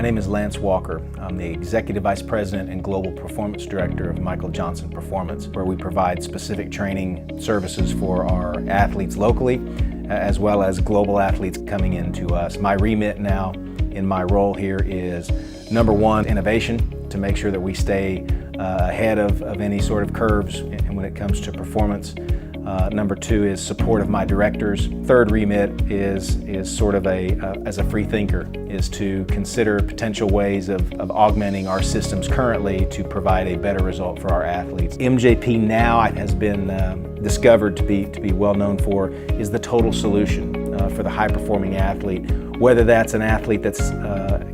My name is Lance Walker. I'm the Executive Vice President and Global Performance Director of Michael Johnson Performance, where we provide specific training services for our athletes locally, as well as global athletes coming into us. My remit now in my role here is number one, innovation, to make sure that we stay ahead of any sort of curves when it comes to performance. Number two is support of my directors. Third remit is sort of as a free thinker, is to consider potential ways of augmenting our systems currently to provide a better result for our athletes. MJP now has been discovered to be well known for is the total solution for the high-performing athlete, whether that's an athlete that's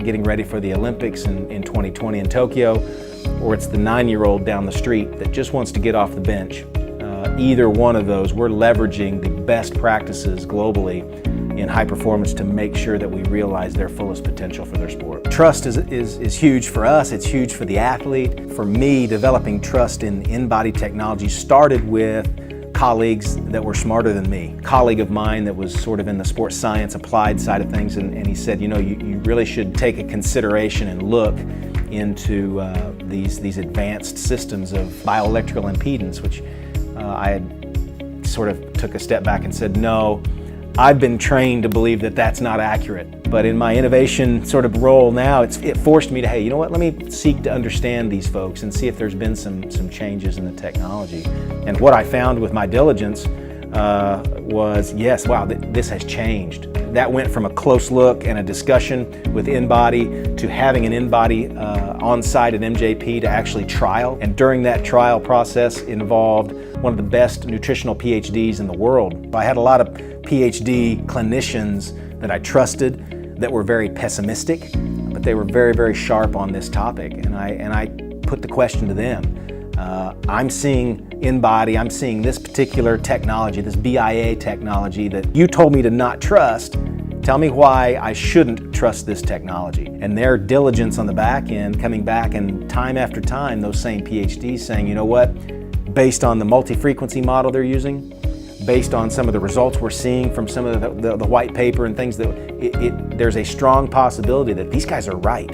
getting ready for the Olympics in 2020 in Tokyo, or it's the 9-year-old down the street that just wants to get off the bench. Either one of those, we're leveraging the best practices globally in high performance to make sure that we realize their fullest potential for their sport. Trust is huge for us, it's huge for the athlete. For me, developing trust in InBody technology started with colleagues that were smarter than me. A colleague of mine that was sort of in the sports science applied side of things, and he said, you know, you really should take a consideration and look into these advanced systems of bioelectrical impedance, which I had sort of took a step back and said, no, I've been trained to believe that that's not accurate. But in my innovation sort of role now, it forced me to, hey, you know what, let me seek to understand these folks and see if there's been some changes in the technology. And what I found with my diligence was, yes, wow, this has changed. That went from a close look and a discussion with InBody to having an InBody on site at MJP to actually trial. And during that trial process involved one of the best nutritional PhDs in the world. I had a lot of PhD clinicians that I trusted that were very pessimistic, but they were very, very sharp on this topic. And I put the question to them. I'm seeing InBody, I'm seeing this particular technology, this BIA technology that you told me to not trust. Tell me why I shouldn't trust this technology. And their diligence on the back end, coming back and time after time, those same PhDs saying, you know what, based on the multi-frequency model they're using, based on some of the results we're seeing from some of the white paper and things, there's a strong possibility that these guys are right,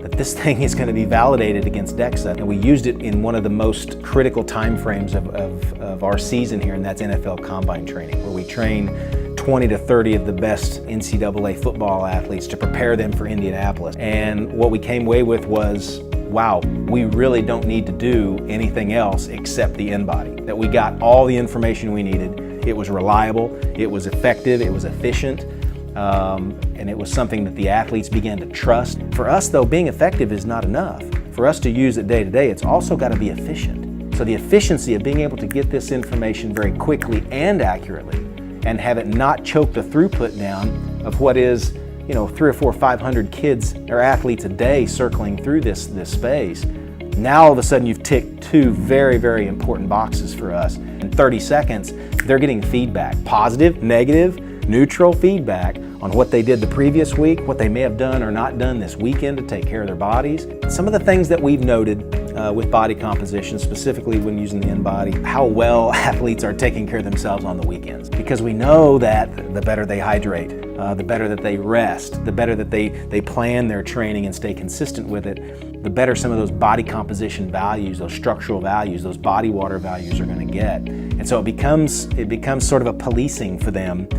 that this thing is going to be validated against DEXA. And we used it in one of the most critical time frames of our season here, and that's NFL Combine training, where we train 20 to 30 of the best NCAA football athletes to prepare them for Indianapolis. And what we came away with was, wow, we really don't need to do anything else except the InBody. That we got all the information we needed. It was reliable, it was effective, it was efficient, and it was something that the athletes began to trust. For us though, being effective is not enough. For us to use it day to day, it's also got to be efficient. So the efficiency of being able to get this information very quickly and accurately and have it not choke the throughput down of what is, 300 or 400 or 500 kids or athletes a day circling through this space. Now all of a sudden you've ticked two very, very important boxes for us. In 30 seconds, they're getting feedback, positive, negative, neutral feedback on what they did the previous week, what they may have done or not done this weekend to take care of their bodies. Some of the things that we've noted with body composition, specifically when using the InBody, how well athletes are taking care of themselves on the weekends. Because we know that the better they hydrate, the better that they rest, the better that they plan their training and stay consistent with it, the better some of those body composition values, those structural values, those body water values are going to get. And so it becomes sort of a policing for them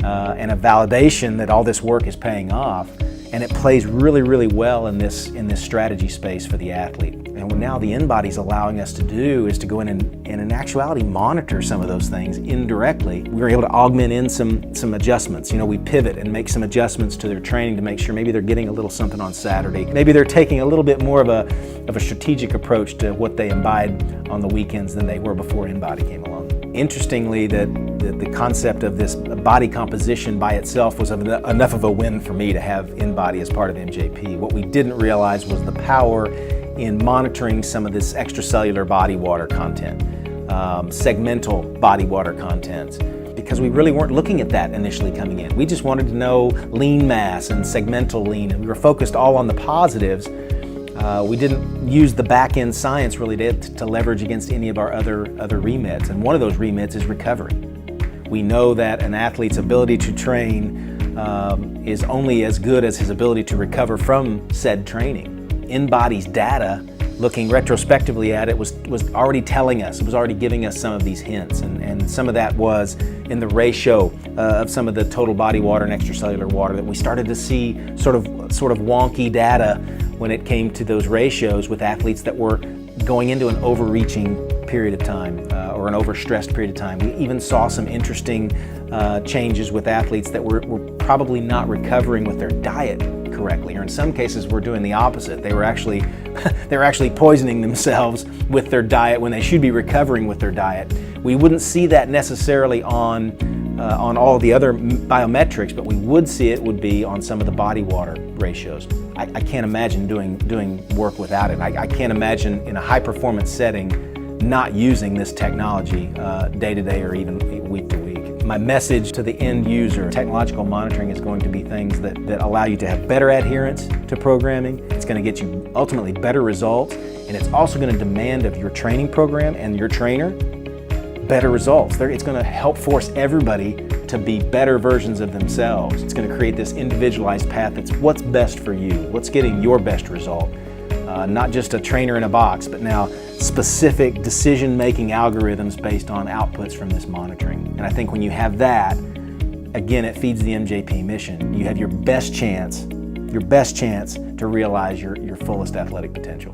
and a validation that all this work is paying off. And it plays really, really well in this strategy space for the athlete. And what now the InBody is allowing us to do is to go in and in actuality monitor some of those things indirectly. We were able to augment in some adjustments. We pivot and make some adjustments to their training to make sure maybe they're getting a little something on Saturday. Maybe they're taking a little bit more of a strategic approach to what they imbibe on the weekends than they were before InBody came along. Interestingly, the concept of this body composition by itself was enough of a win for me to have InBody as part of MJP. What we didn't realize was the power in monitoring some of this extracellular body water content, segmental body water content, because we really weren't looking at that initially coming in. We just wanted to know lean mass and segmental lean, and we were focused all on the positives. We didn't use the back-end science really to leverage against any of our other remits, and one of those remits is recovery. We know that an athlete's ability to train is only as good as his ability to recover from said training. InBody's data, looking retrospectively at it, was already telling us, it was already giving us some of these hints, and some of that was in the ratio of some of the total body water and extracellular water, that we started to see sort of wonky data when it came to those ratios with athletes that were going into an overreaching period of time or an overstressed period of time. We even saw some interesting changes with athletes that were probably not recovering with their diet correctly, or in some cases were doing the opposite. They were actually poisoning themselves with their diet when they should be recovering with their diet. We wouldn't see that necessarily on all the other biometrics, but we would see it would be on some of the body water ratios. I can't imagine doing work without it. I can't imagine in a high performance setting not using this technology day to day or even week to week. My message to the end user: technological monitoring is going to be things that allow you to have better adherence to programming. It's going to get you ultimately better results, and it's also going to demand of your training program and your trainer better results. It's going to help force everybody to be better versions of themselves. It's going to create this individualized path that's what's best for you, what's getting your best result. Not just a trainer in a box, but now specific decision-making algorithms based on outputs from this monitoring. And I think when you have that, again, it feeds the MJP mission. You have your best chance to realize your fullest athletic potential.